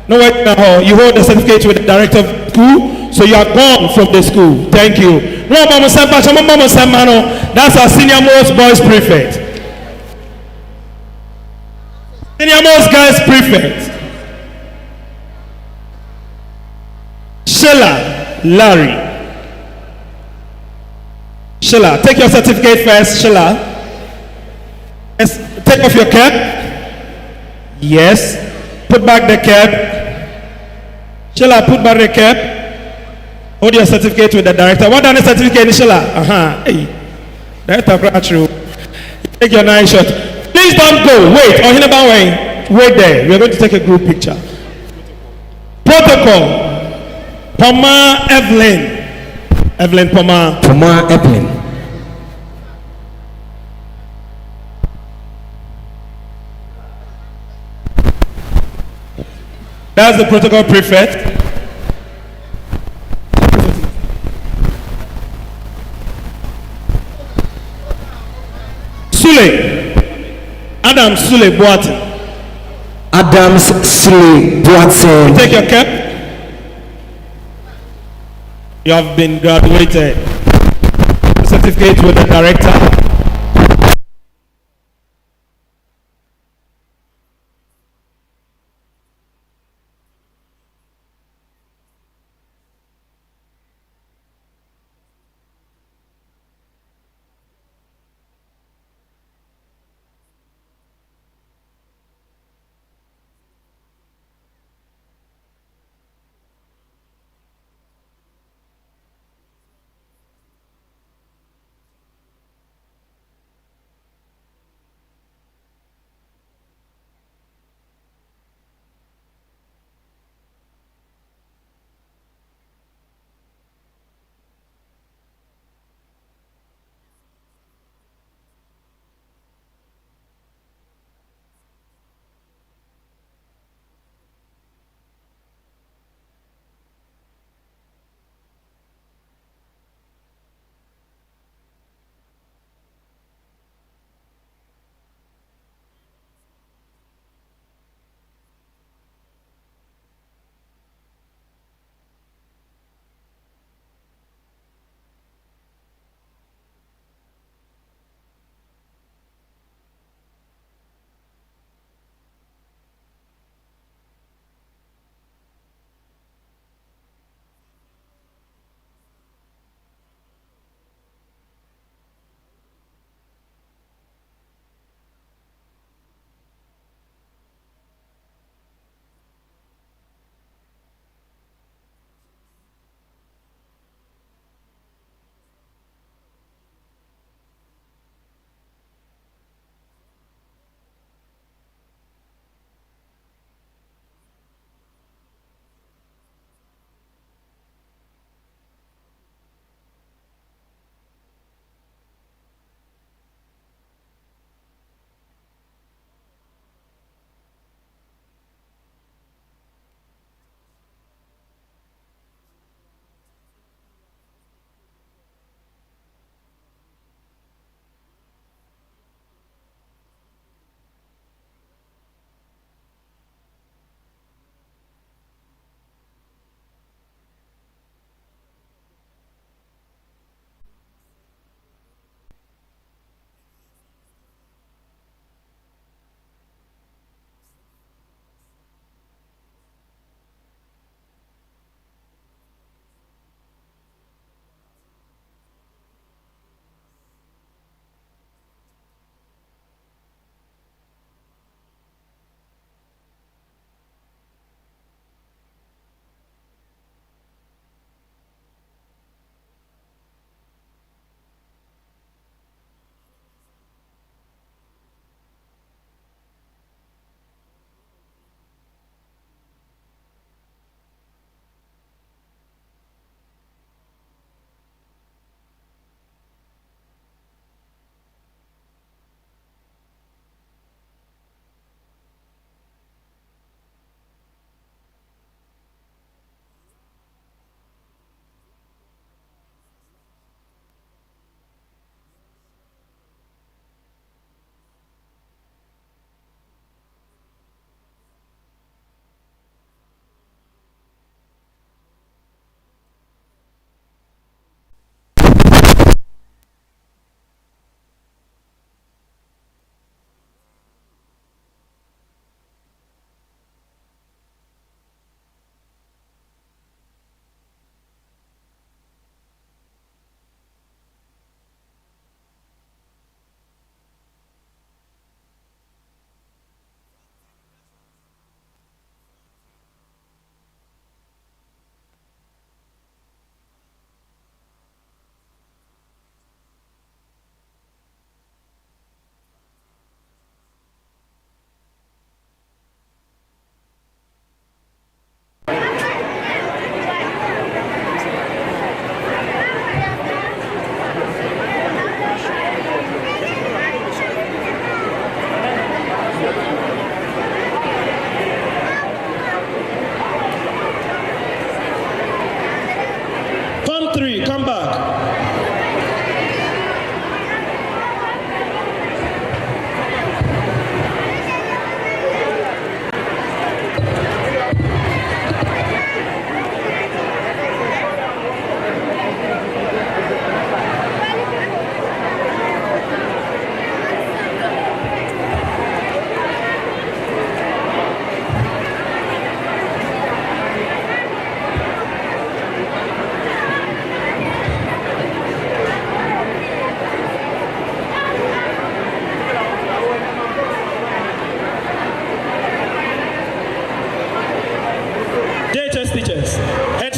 No wait now. You hold the certificate with the director of school, so you are gone from the school. Thank you. No, that's our senior most boys prefect. Senior most guys prefect. Sheila Larry. Sheila, take your certificate first. Sheila, yes, take off your cap. Yes, put back the cap. Sheila, put back the cap. Hold your certificate with the director. What done the certificate, Sheila? Hey, director, true. Take your nice shot. Please don't go. Wait. Wait there. We are going to take a group picture. Protocol. Poma Evelyn. Evelyn Poma. Poma Evelyn. That's the protocol prefect. Adam Sule Boatin. Adams Sule Boatin. Take your cap. You have been graduated. Certificate with the director.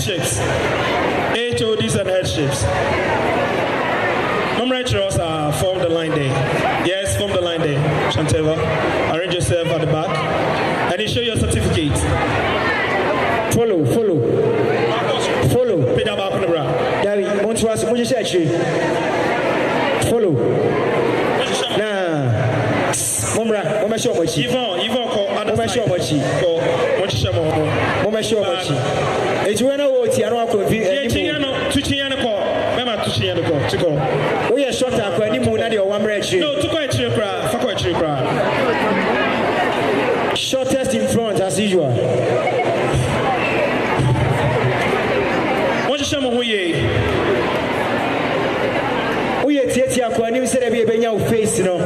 shapes. HODs and head shapes. Numerals form the line there. Yes, form the line there. Shanteva, arrange yourself at the back. And you show your certificate. Follow. Pay that back on the ground. David, want to ask, what you say? Follow. Nah. Momra, Mama show much. Yvonne, call other Mama show much. Mama show much. It's when I was here, I don't know. We are short up when you move at your one red. No, to quite shortest in front as usual. What you show me? We are Titia, when you said a your face, you know.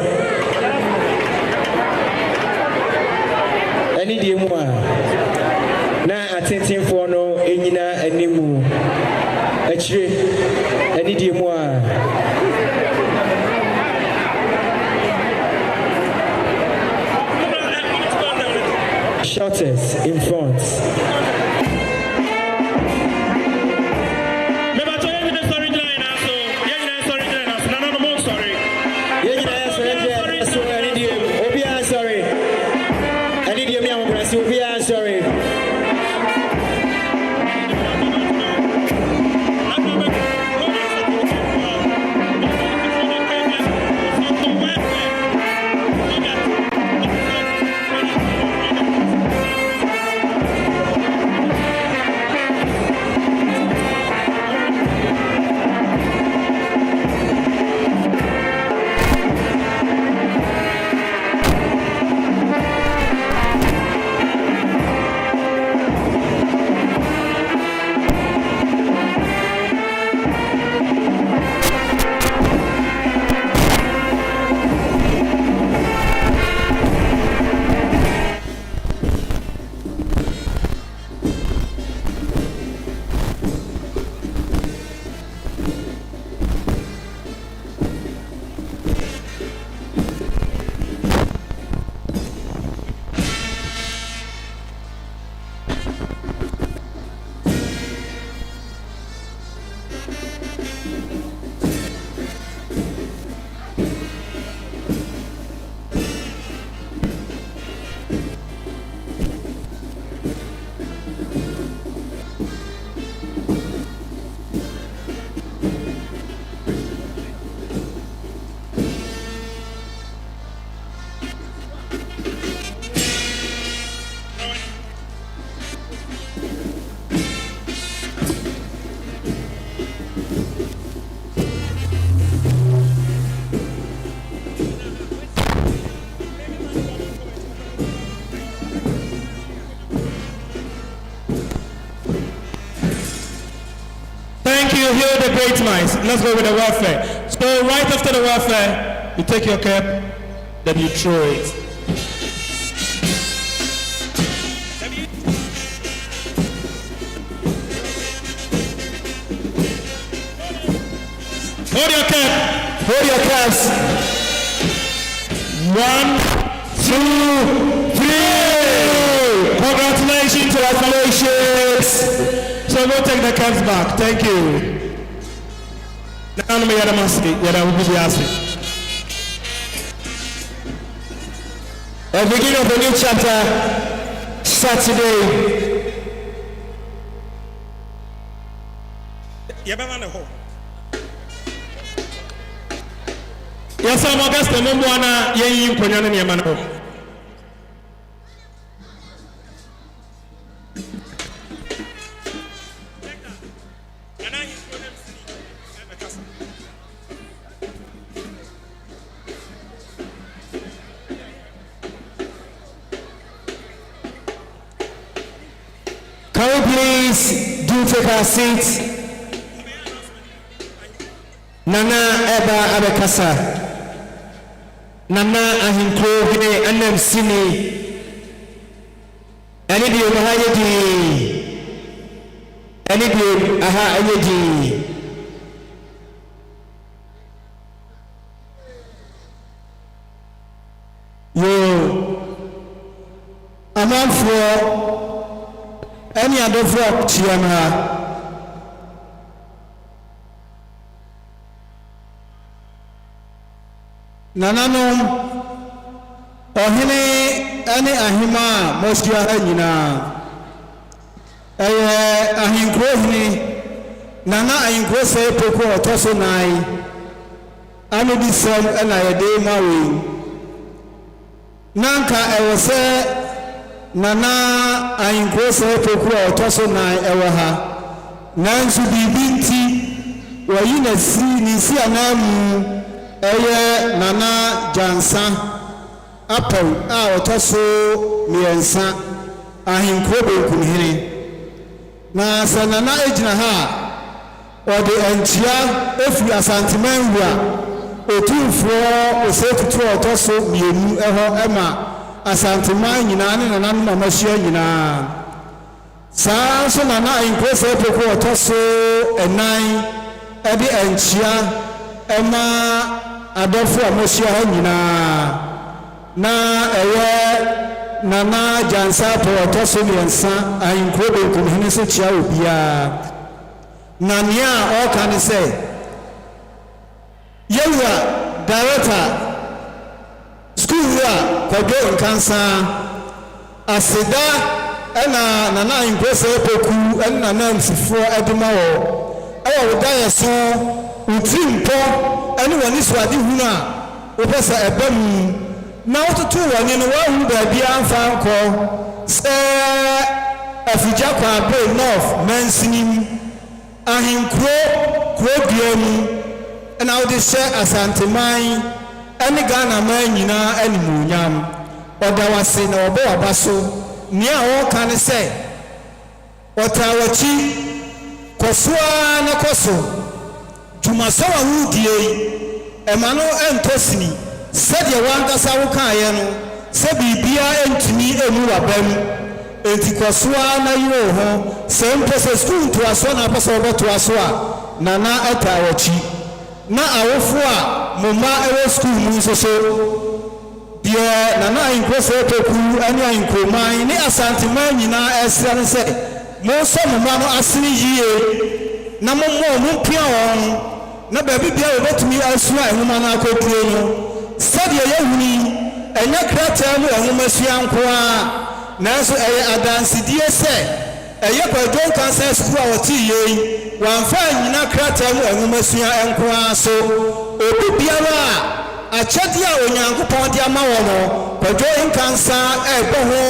I need you more. Now, attending for no Enina and Nimu. Actually, I need you more. Shortest in front. Sorry. You hear the great minds. Let's go with the warfare. So right after the warfare, you take your cap, then you throw it. Hold your cap. Hold your caps. 1, 2, 3. Congratulations. So we'll take the caps back. Thank you. Now we are the beginning of a new chapter, Saturday. Yes, I'm August. I'm Mwana. Yen Ponyana Yamano. Can we please do take our seats? Nana Eba Abekasa. Nana Ahinkro Hine Anem Sini. Anidi Mahayedi. Anidi Aha Ayedi. Yo, I'm on for any other flock, Chiama. nananom ohene ane ahima mosia hanyina ahinkrohene nana ahinkro se poko otoso nai ame bi sem na yede mawe nanka ewose nana ahinkro se poko otoso nai ewaha nansu bibinti wayina si ni si anamu nana jansa apel a otoso miensa ahinkro benkunhene na sanana ejina ha ode entia efi asanteman wua otufo osekutu otoso mienu eho ema asanteman nyina ne nana no mamahia nyina saa so nana ahinkro se poko otoso enan ede entia ema adofo amahia ha nyina na nana jansa po otoso miensa ahinkro benkunhene se chia obia na nia o kan say yewa director school ya kodo nkansa asida na nana ahinkro se poku na nana msifo edema wo ayo da so utimpo ani wani so ade hu na opesa ebam na otutu wani no wa hu ba bia amfa nko se afija kwa be north mansinim ahinkro krobiam na odi se asanteman ani Ghana man nyina animunyam odawase na obo abaso nia o kan se otawachi kosoa na koso jumasawa hudie emano entosini sɛdeɛ wankasa wo kaeɛ no sɛ biribia entumi emu wabam enti kɔsoa na yio ho sɛ mpo sɛ skul ntoasoɔ na apɛ sɛ wɔbɛtoa so a nana ɛta awɔkyi na awofo a mo mma ɛwɔ skul mu nso so deɛ nana ahinkro sɛ poku ne ahinkroman ne asanteman nyinaa ɛsrɛ no sɛ monsɔ mo mma no asene yie na mommɔ mo mpia wɔn na baabi bia wɔbɛtumi asua ahoma no akɔpue no sɛdeɛ yɛhuni ɛnyɛ krataa mu ahomasua nko a nanso ɛyɛ adansedie sɛ ɛyɛ kwadwo nkansa sukuu a wɔte yei wɔamfa nyina krataa mu ahomasua nko a so obi biara a akyɛdeɛ a onyankopɔn de ama wɔ no kwadwo nkansa ɛbɔ ho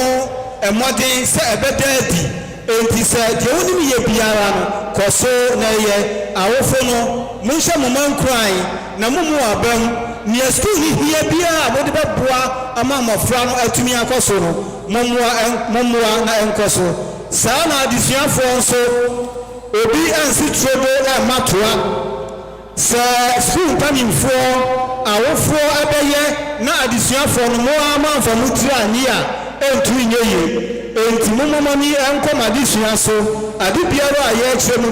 mmɔden sɛ ɛbɛda adi enti sɛ deɛ wonim yɛ biara no kɔ so na ɛyɛ awofo no monhyɛ mo ma nkuran na momu abam nia skul ni hia bia mode bɛboa ama mmɔfra no atumi akɔ so no mommoa na ɛnkɔ so saa na adesuafoɔ nso obi ansi turodo ɛmmatoa sɛ skul mpanimfoɔ awofoɔ ɛbɛyɛ na adesuafoɔ no moa mamfa mo tiri ani a ɛntumi nyɛ yie enti mommɔmɔni ɛnkɔm adesua so ade biara a yɛkyerɛ mu